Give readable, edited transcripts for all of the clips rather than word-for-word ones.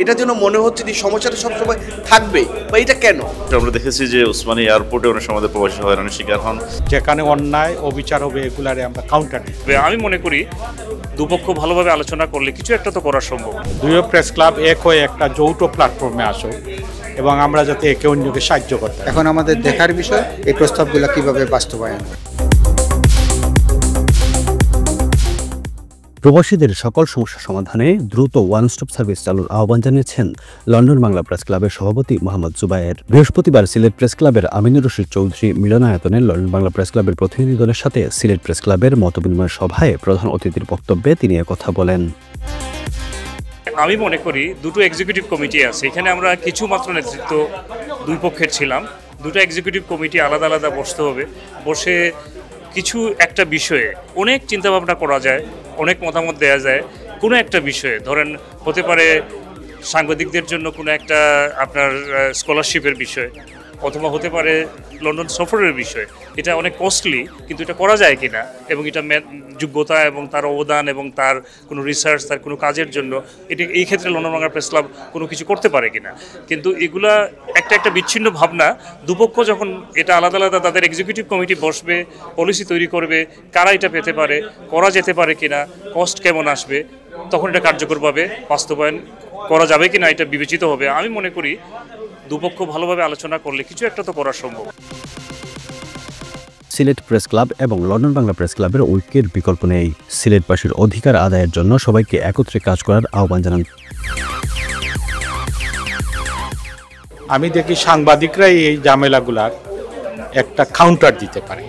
এটা যেন মনে হচ্ছে যে সমস্যাটা সবসময় থাকবে, বা এটা কেন? আমরা দেখেছি যে ওসমানী এয়ারপোর্টে অনেক সময় প্রবাসী হয়রানির শিকার হন। যেখানে অন্যায় অবিচার হবে এগুলারে আমরা কাউন্টার দিই। আমি মনে করি দুপক্ষ ভালোভাবে আলোচনা করলে কিছু একটা তো করা সম্ভব। দুইও প্রেস ক্লাব এক হয়ে একটা যৌথ প্ল্যাটফর্মে আসো এবং আমরা যাতে একে অন্যকে সাহায্য করতে। এখন আমাদের দেখার বিষয় এই প্রস্তাবগুলো কিভাবে বাস্তবায়ন হয়। প্রবাসীদের সকল সমস্যা সমাধানে দ্রুত ওয়ান স্টপ সার্ভিস চালুর আহ্বান জানিয়েছেন লন্ডন বাংলা প্রেস ক্লাবের সভাপতি মোহাম্মদ জুবায়ের। বৃহস্পতিবার সিলেট প্রেস ক্লাবের আমিনুর রশিদ চৌধুরী মিলনায়তনে লন্ডন বাংলা প্রেস ক্লাবের প্রতিনিধি দলের সাথে সিলেট প্রেস ক্লাবের মতবিনিময় সভায় প্রধান অতিথির বক্তব্যে তিনি একথা বলেন। আমি মনে করি দুটো এক্সিকিউটিভ কমিটি আছে, এখানে আমরা কিছু মাত্র নেতৃত্ব দুই পক্ষের ছিলাম। দুটো এক্সিকিউটিভ কমিটি আলাদা আলাদা বসতে হবে, বসে কিছু একটা বিষয়ে অনেক চিন্তাভাবনা করা যায়, অনেক মতামত দেওয়া যায়। কোনো একটা বিষয়ে ধরেন হতে পারে সাংবাদিকদের জন্য কোনো একটা আপনার স্কলারশিপের বিষয়, অথবা হতে পারে লন্ডন সফরের বিষয়। এটা অনেক কস্টলি, কিন্তু এটা করা যায় কিনা এবং এটা যোগ্যতা এবং তার অবদান এবং তার কোনো রিসার্চ, তার কোনো কাজের জন্য এটা এই ক্ষেত্রে লন্ডন বাংলা প্রেস ক্লাব কোনো কিছু করতে পারে কিনা। কিন্তু এগুলা একটা বিচ্ছিন্ন ভাবনা। দুপক্ষ যখন এটা আলাদা আলাদা তাদের এক্সিকিউটিভ কমিটি বসবে, পলিসি তৈরি করবে, কারা এটা পেতে পারে, করা যেতে পারে কিনা, কস্ট কেমন আসবে, তখন এটা কার্যকরভাবে বাস্তবায়ন করা যাবে কিনা এটা বিবেচিত হবে। আমি মনে করি দুপক্ষ ভালোভাবে আলোচনা করলে কিছু একটা তো করা সম্ভব। সিলেট প্রেস ক্লাব এবং লন্ডন বাংলা প্রেস ক্লাবের ঐক্যের বিকল্প নেই। সিলেটবাসীর অধিকার আদায়ের জন্য সবাইকে একত্রে কাজ করার আহ্বান জানান। আমি দেখি সাংবাদিকরাই এই ঝামেলাগুলার একটা কাউন্টার দিতে পারে।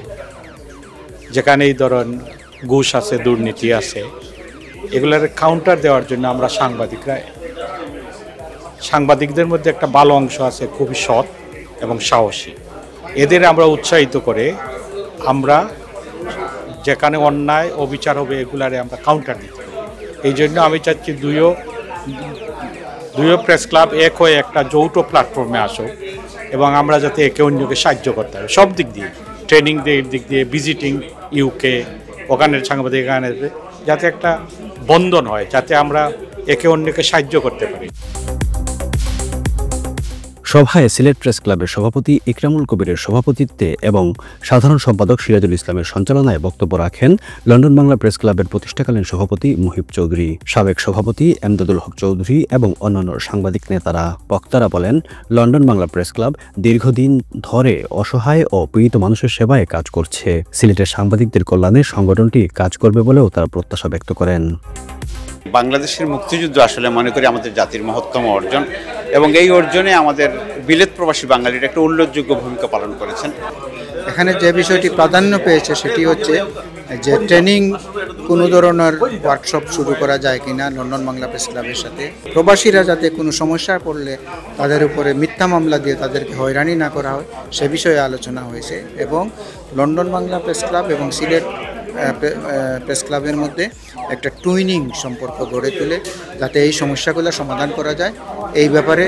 যেখানে এই ধরুন ঘুষ আছে, দুর্নীতি আছে, এগুলার কাউন্টার দেওয়ার জন্য আমরা সাংবাদিকদের মধ্যে একটা ভালো অংশ আছে, খুবই সৎ এবং সাহসী। এদের আমরা উৎসাহিত করে আমরা যেখানে অন্যায় অবিচার হবে এগুলারে আমরা কাউন্টার দিতে পারি। এই জন্য আমি চাচ্ছি দুইও প্রেস ক্লাব এক হয়ে একটা যৌথ প্ল্যাটফর্মে আসো এবং আমরা যাতে একে অন্যকে সাহায্য করতে পারি সব দিক দিয়ে, ট্রেনিং দিক দিয়ে, ভিজিটিং ইউকে, ওখানের সাংবাদিক এখানে, যাতে একটা বন্ধন হয়, যাতে আমরা একে অন্যকে সাহায্য করতে পারি। সভায় সিলেট প্রেস ক্লাবের সভাপতি ইকরামুল কবিরের সভাপতিত্বে এবং সাধারণ সম্পাদক সিরাজুল ইসলামের সঞ্চালনায় বক্তব্য রাখেন লন্ডন বাংলা প্রেস ক্লাবের প্রতিষ্ঠাকালীন সভাপতি মুহিব চৌধুরী, সাবেক সভাপতি এমদাদুল হক চৌধুরী এবং অন্যান্য সাংবাদিক নেতারা। বক্তারা বলেন, লন্ডন বাংলা প্রেস ক্লাব দীর্ঘদিন ধরে অসহায় ও পীড়িত মানুষের সেবায় কাজ করছে। সিলেটের সাংবাদিকদের কল্যাণে সংগঠনটি কাজ করবে বলেও তারা প্রত্যাশা ব্যক্ত করেন। বাংলাদেশের মুক্তিযুদ্ধ আসলে মনে করি আমাদের জাতির মহত্তম অর্জন, এবং এই অর্জনে আমাদের বিলেত প্রবাসী বাঙালিরা একটা উল্লেখযোগ্য ভূমিকা পালন করেছেন। এখানে যে বিষয়টি প্রাধান্য পেয়েছে সেটি হচ্ছে যে ট্রেনিং, কোনো ধরনের ওয়ার্কশপ শুরু করা যায় কিনা লন্ডন বাংলা প্রেস ক্লাবের সাথে। প্রবাসীরা যাতে কোনো সমস্যা পড়লে তাদের উপরে মিথ্যা মামলা দিয়ে তাদেরকে হয়রানি না করা হয় সে বিষয়ে আলোচনা হয়েছে, এবং লন্ডন বাংলা প্রেস ক্লাব এবং সিলেট প্রেস ক্লাবের মধ্যে একটা টুইনিং সম্পর্ক গড়ে তুলে যাতে এই সমস্যাগুলো সমাধান করা যায় এই ব্যাপারে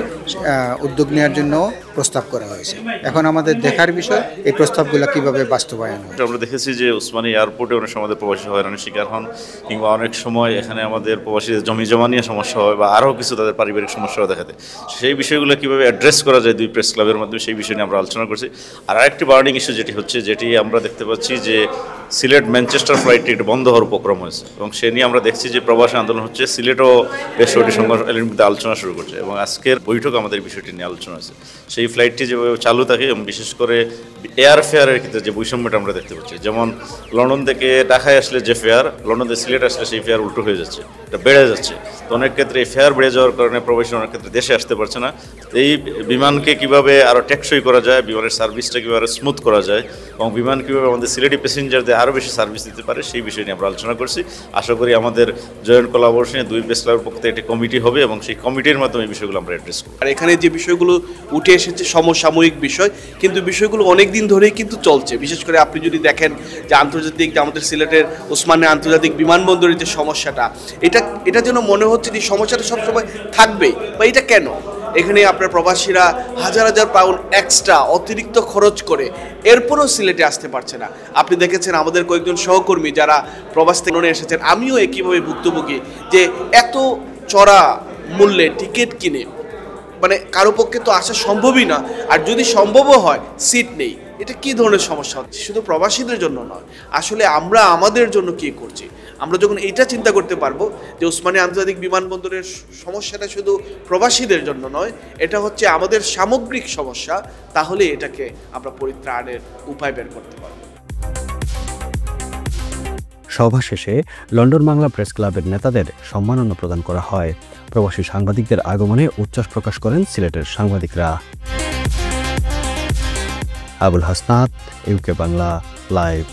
উদ্যোগ নেওয়ার জন্য প্রস্তাব করা হয়েছে। এখন আমাদের দেখার বিষয় এই প্রস্তাবগুলো কিভাবে বাস্তবায়ন হয়। আমরা দেখেছি যে ওসমানী এয়ারপোর্টে অনেক সময় প্রবাসী হয়রানির শিকার হন, কিংবা অনেক সময় এখানে আমাদের প্রবাসীদের জমি জমা নিয়ে সমস্যা হয় বা আরও কিছু তাদের পারিবারিক সমস্যাও দেখা দেয়। সেই বিষয়গুলো কীভাবে অ্যাড্রেস করা যায় দুই প্রেস ক্লাবের মাধ্যমে, সেই বিষয় নিয়ে আমরা আলোচনা করছি। আর আরেকটি বার্নিং ইস্যু যেটি আমরা দেখতে পাচ্ছি যে সিলেট ম্যানচেস্টার ফ্লাইটটি একটু বন্ধ হওয়ার উপক্রম হয়েছে, এবং সে নিয়ে আমরা দেখছি যে প্রবাসী আন্দোলন হচ্ছে। সিলেটও বেশ কয়েকটি সংগঠনের মধ্যে আলোচনা শুরু করছে, এবং আজকের বৈঠক আমাদের বিষয়টি নিয়ে আলোচনা হয়েছে। সেই ফ্লাইটটি যেভাবে চালু থাকে, এবং বিশেষ করে এয়ার ফেয়ারের ক্ষেত্রে যে বৈষম্যটা আমরা দেখতে পাচ্ছি, যেমন লন্ডন থেকে ঢাকায় আসলে যে ফেয়ার, লন্ডন থেকে সিলেট আসলে সেই ফেয়ার উল্টো হয়ে যাচ্ছে, এটা বেড়ে যাচ্ছে। তো অনেক ক্ষেত্রে এই ফেয়ার বেড়ে যাওয়ার কারণে প্রবাসী অনেক ক্ষেত্রে দেশে আসতে পারছে না। এই বিমানকে কীভাবে আরও টেকসই করা যায়, বিমানের সার্ভিসটা কীভাবে স্মুথ করা যায়, এবং বিমান কীভাবে আমাদের সিলেটি প্যাসেঞ্জারদের আরও বেশি সার্ভিস দিতে পারে, সেই বিষয় নিয়ে আমরা আলোচনা করছি। আশা করি আমাদের জয়েন্ট কোলাবোরেশনে দুই প্রেস ক্লাবের পক্ষ থেকে একটি কমিটি হবে, এবং সেই কমিটির মাধ্যমে এই বিষয়গুলো আমরা অ্যাড্রেস করব। আর এখানে যে বিষয়গুলো উঠে এসেছে সমসাময়িক বিষয়, কিন্তু বিষয়গুলো অনেক দিন ধরেই কিন্তু চলছে। বিশেষ করে আপনি যদি দেখেন যে আন্তর্জাতিক, আমাদের সিলেটের ওসমানী আন্তর্জাতিক বিমানবন্দরের যে সমস্যাটা, এটা যেন মনে হচ্ছে যে সমস্যাটা সবসময় থাকবে, বা এটা কেন? এখানে আপনার প্রবাসীরা হাজার হাজার পাউন্ড এক্সট্রা অতিরিক্ত খরচ করে এরপরও সিলেটে আসতে পারছে না। আপনি দেখেছেন আমাদের কয়েকজন সহকর্মী যারা প্রবাস থেকে এসেছেন, আমিও একইভাবে ভুক্তভোগী, যে এত চড়া মূল্যে টিকিট কিনে মানে কারো পক্ষে তো আসা সম্ভবই না, আর যদি সম্ভবও হয় সিট নেই, এটা কি ধরনের সমস্যা হচ্ছে? শুধু প্রবাসীদের জন্য নয়, আসলে আমরা আমাদের জন্য কি করছি? আমরা যখন এটা চিন্তা করতে পারবো যে ওসমানী আন্তর্জাতিক বিমানবন্দরের সমস্যাটা শুধু প্রবাসীদের জন্য নয়, এটা হচ্ছে আমাদের সামগ্রিক সমস্যা, তাহলে এটাকে আমরা পরিত্রাণের উপায় বের করতে পারবো। সভা শেষে লন্ডন বাংলা প্রেস ক্লাবের নেতাদের সম্মাননা প্রদান করা হয়। প্রবাসী সাংবাদিকদের আগমনে উচ্ছ্বাস প্রকাশ করেন সিলেটের সাংবাদিকরা। Abul Hasnat, UK Bangla live.